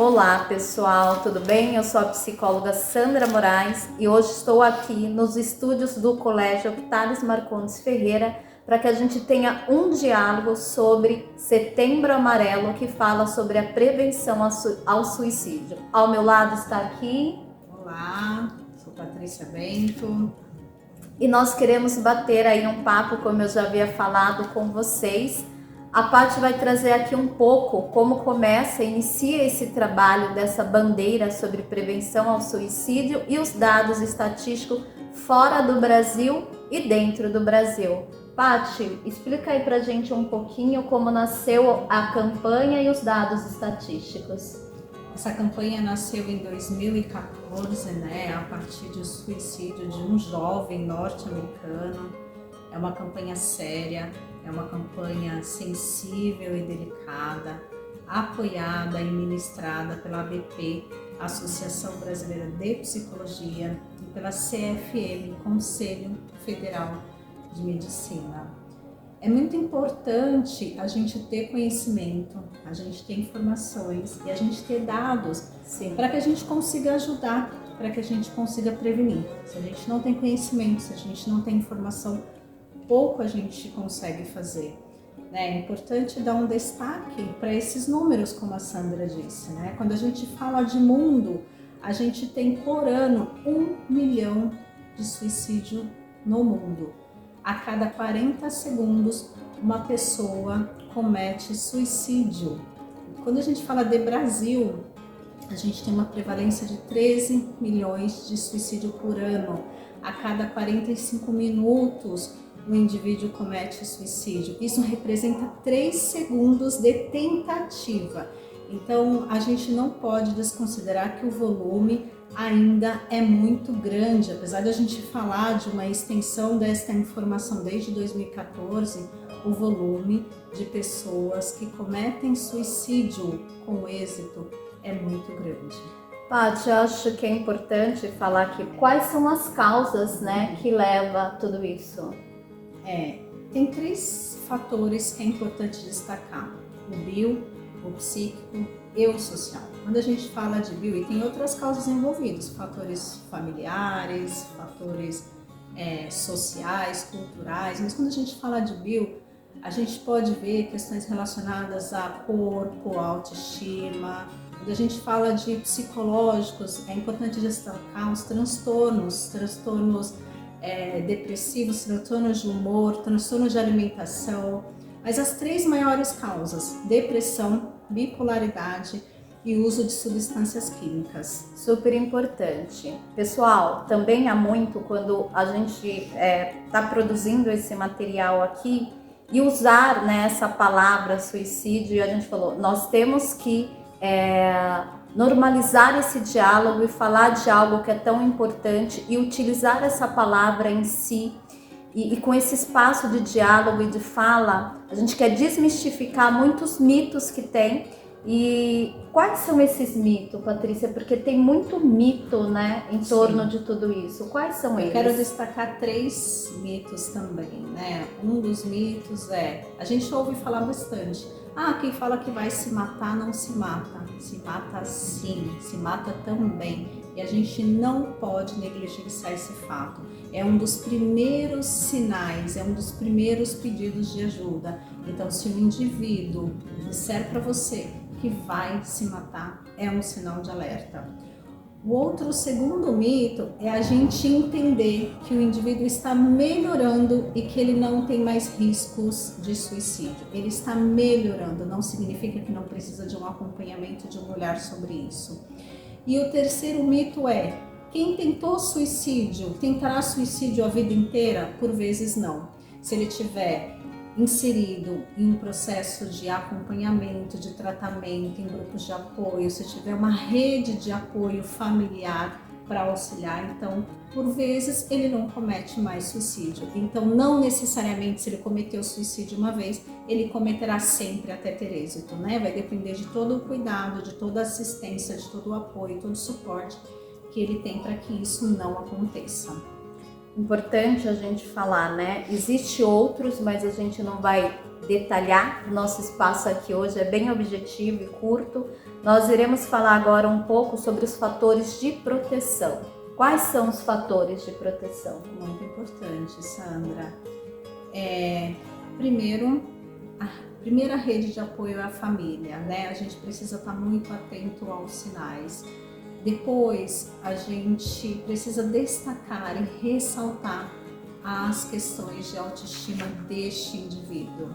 Olá pessoal, tudo bem? Eu sou a psicóloga Sandra Moraes e hoje estou aqui nos estúdios do Colégio Thales Marcondes Ferreira para que a gente tenha um diálogo sobre Setembro Amarelo, que fala sobre a prevenção ao suicídio. Ao meu lado está aqui... Olá, sou Patrícia Bento. E nós queremos bater aí um papo, como eu já havia falado com vocês. A Paty vai trazer aqui um pouco como começa, inicia esse trabalho dessa bandeira sobre prevenção ao suicídio e os dados estatísticos fora do Brasil e dentro do Brasil. Paty, explica aí pra gente um pouquinho como nasceu a campanha e os dados estatísticos. Essa campanha nasceu em 2014, a partir do suicídio de um jovem norte-americano. É uma campanha séria, é uma campanha sensível e delicada, apoiada e ministrada pela ABP, Associação Brasileira de Psicologia, e pela CFM, Conselho Federal de Medicina. É muito importante a gente ter conhecimento, a gente ter informações e a gente ter dados para que a gente consiga ajudar, para que a gente consiga prevenir. Se a gente não tem conhecimento, se a gente não tem informação, pouco a gente consegue fazer. É importante dar um destaque para esses números, como a Sandra disse. Quando a gente fala de mundo, a gente tem por ano 1 milhão de suicídio no mundo. A cada 40 segundos, uma pessoa comete suicídio. Quando a gente fala de Brasil, a gente tem uma prevalência de 13 milhões de suicídio por ano. A cada 45 minutos, o indivíduo comete suicídio. Isso representa 3 segundos de tentativa. Então, a gente não pode desconsiderar que o volume ainda é muito grande. Apesar de a gente falar de uma extensão desta informação desde 2014, o volume de pessoas que cometem suicídio com êxito é muito grande. Paty, eu acho que é importante falar aqui quais são as causas, que levam a tudo isso. Tem 3 fatores que é importante destacar: o bio, o psíquico e o social. Quando a gente fala de bio, e tem outras causas envolvidas, fatores familiares, fatores sociais, culturais, mas quando a gente fala de bio, a gente pode ver questões relacionadas a corpo, a autoestima. Quando a gente fala de psicológicos, é importante destacar os transtornos depressivos, transtornos de humor, transtornos de alimentação. Mas as 3 maiores causas: depressão, bipolaridade e uso de substâncias químicas. Super importante. Pessoal, também há muito quando a gente está produzindo esse material aqui e usar essa palavra suicídio, e a gente falou, nós temos que normalizar esse diálogo e falar de algo que é tão importante e utilizar essa palavra em si. E com esse espaço de diálogo e de fala, a gente quer desmistificar muitos mitos que tem. E quais são esses mitos, Patrícia? Porque tem muito mito, em torno de tudo isso. Quais são eles? Eu quero destacar 3 mitos também, Um dos mitos a gente ouve falar bastante: quem fala que vai se matar não se mata. Se mata sim, se mata também. E a gente não pode negligenciar esse fato. É um dos primeiros sinais, é um dos primeiros pedidos de ajuda. Então, se um indivíduo disser para você que vai se matar, é um sinal de alerta. O segundo mito é a gente entender que o indivíduo está melhorando e que ele não tem mais riscos de suicídio. Ele está melhorando, não significa que não precisa de um acompanhamento, de um olhar sobre isso. E o terceiro mito é: quem tentou suicídio, tentará suicídio a vida inteira? Por vezes não. Se ele tiver inserido em um processo de acompanhamento, de tratamento, em grupos de apoio, se tiver uma rede de apoio familiar para auxiliar, então, por vezes, ele não comete mais suicídio. Então, não necessariamente, se ele cometeu suicídio uma vez, ele cometerá sempre até ter êxito, Vai depender de todo o cuidado, de toda a assistência, de todo o apoio, todo o suporte que ele tem para que isso não aconteça. Importante a gente falar, Existe outros, mas a gente não vai detalhar. O nosso espaço aqui hoje é bem objetivo e curto. Nós iremos falar agora um pouco sobre os fatores de proteção. Quais são os fatores de proteção? Muito importante, Sandra. Primeiro, a primeira rede de apoio é a família, né? A gente precisa estar muito atento aos sinais. Depois, a gente precisa destacar e ressaltar as questões de autoestima deste indivíduo.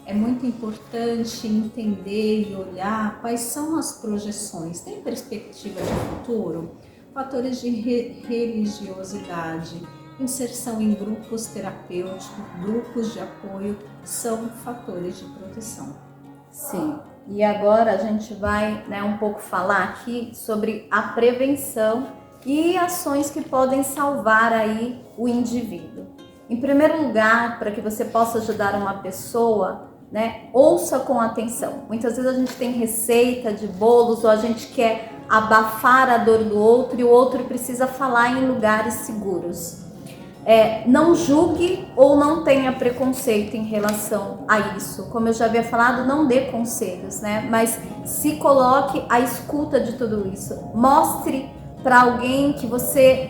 É muito importante entender e olhar quais são as projeções. Tem perspectiva de futuro? Fatores de religiosidade, inserção em grupos terapêuticos, grupos de apoio, são fatores de proteção. Sim, e agora a gente vai um pouco falar aqui sobre a prevenção e ações que podem salvar aí o indivíduo. Em primeiro lugar, para que você possa ajudar uma pessoa, ouça com atenção. Muitas vezes a gente tem receita de bolos ou a gente quer abafar a dor do outro e o outro precisa falar em lugares seguros. Não julgue ou não tenha preconceito em relação a isso. Como eu já havia falado, não dê conselhos, mas se coloque à escuta de tudo isso. Mostre para alguém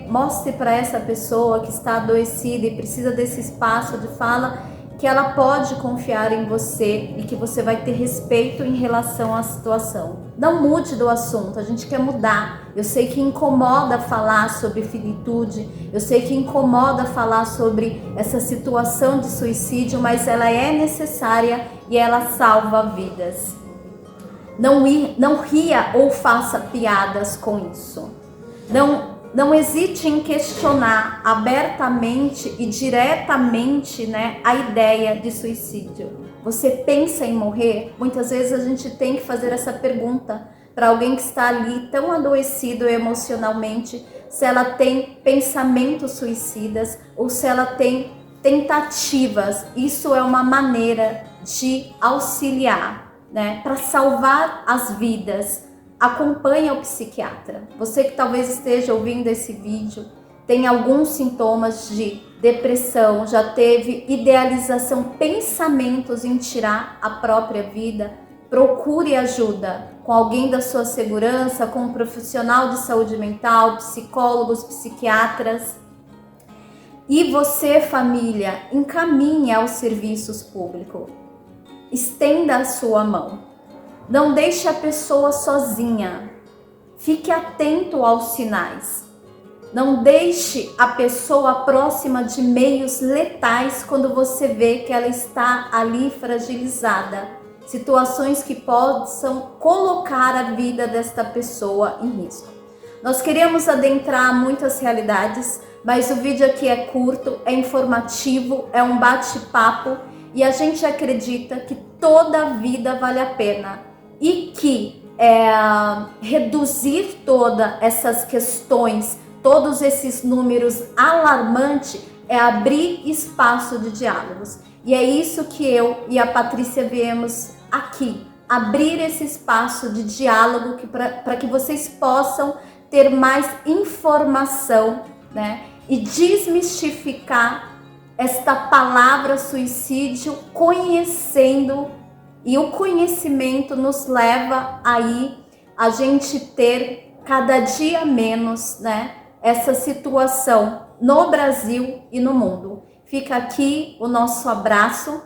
mostre para essa pessoa que está adoecida e precisa desse espaço de fala, que ela pode confiar em você e que você vai ter respeito em relação à situação. Não mude do assunto, a gente quer mudar. Eu sei que incomoda falar sobre finitude, eu sei que incomoda falar sobre essa situação de suicídio, mas ela é necessária e ela salva vidas. Não ria ou faça piadas com isso. Não hesite em questionar abertamente e diretamente a ideia de suicídio. Você pensa em morrer? Muitas vezes a gente tem que fazer essa pergunta para alguém que está ali tão adoecido emocionalmente, se ela tem pensamentos suicidas ou se ela tem tentativas. Isso é uma maneira de auxiliar, para salvar as vidas. Acompanhe o psiquiatra. Você que talvez esteja ouvindo esse vídeo, tem alguns sintomas de depressão, já teve idealização, pensamentos em tirar a própria vida, procure ajuda com alguém da sua segurança, com um profissional de saúde mental, psicólogos, psiquiatras. E você, família, encaminhe aos serviços públicos. Estenda a sua mão. Não deixe a pessoa sozinha. Fique atento aos sinais. Não deixe a pessoa próxima de meios letais quando você vê que ela está ali fragilizada. Situações que possam colocar a vida desta pessoa em risco. Nós queremos adentrar muitas realidades, mas o vídeo aqui é curto, é informativo, é um bate-papo e a gente acredita que toda vida vale a pena. E que reduzir todas essas questões, todos esses números alarmantes, é abrir espaço de diálogos. E é isso que eu e a Patrícia viemos aqui, abrir esse espaço de diálogo para que vocês possam ter mais informação, e desmistificar esta palavra suicídio, conhecendo. E o conhecimento nos leva aí a gente ter cada dia menos, essa situação no Brasil e no mundo. Fica aqui o nosso abraço,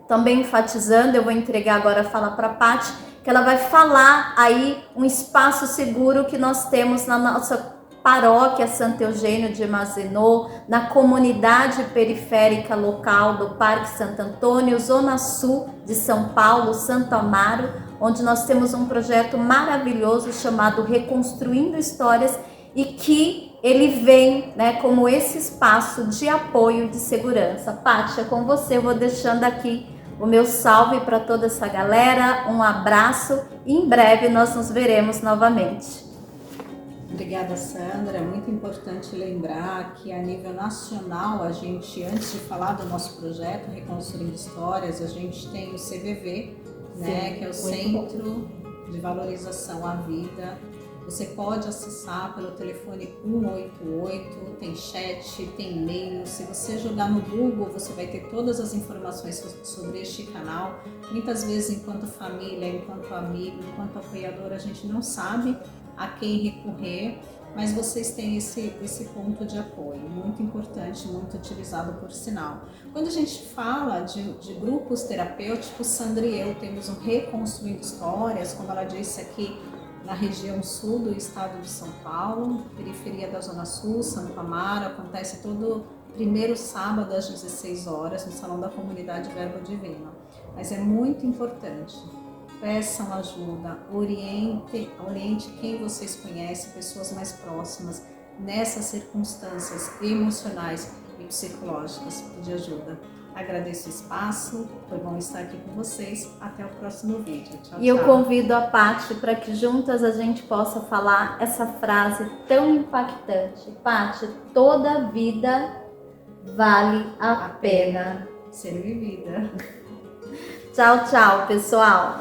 também enfatizando, eu vou entregar agora a fala para a Paty, que ela vai falar aí um espaço seguro que nós temos na nossa paróquia Santo Eugênio de Mazenô, na comunidade periférica local do Parque Santo Antônio, Zona Sul de São Paulo, Santo Amaro, onde nós temos um projeto maravilhoso chamado Reconstruindo Histórias e que ele vem como esse espaço de apoio e de segurança. Paty, é com você, eu vou deixando aqui o meu salve para toda essa galera, um abraço e em breve nós nos veremos novamente. Obrigada, Sandra. É muito importante lembrar que a nível nacional, a gente, antes de falar do nosso projeto Reconstruindo Histórias, a gente tem o CVV, que é o Centro de Valorização à Vida Você pode acessar pelo telefone 188, tem chat, tem e-mail. Se você jogar no Google, você vai ter todas as informações sobre este canal. Muitas vezes, enquanto família, enquanto amigo, enquanto apoiador, a gente não sabe a quem recorrer, mas vocês têm esse ponto de apoio, muito importante, muito utilizado por sinal. Quando a gente fala de grupos terapêuticos, Sandra e eu temos um Reconstruindo Histórias, como ela disse aqui, na região sul do estado de São Paulo, periferia da Zona Sul, Santo Amaro, acontece todo primeiro sábado às 16 horas no Salão da Comunidade Verbo Divino. Mas é muito importante, peçam ajuda, oriente quem vocês conhecem, pessoas mais próximas, nessas circunstâncias emocionais e psicológicas de ajuda. Agradeço o espaço, foi bom estar aqui com vocês. Até o próximo vídeo. Tchau, E eu convido a Paty para que juntas a gente possa falar essa frase tão impactante. Paty, toda vida vale a pena ser vivida. Tchau, tchau, pessoal.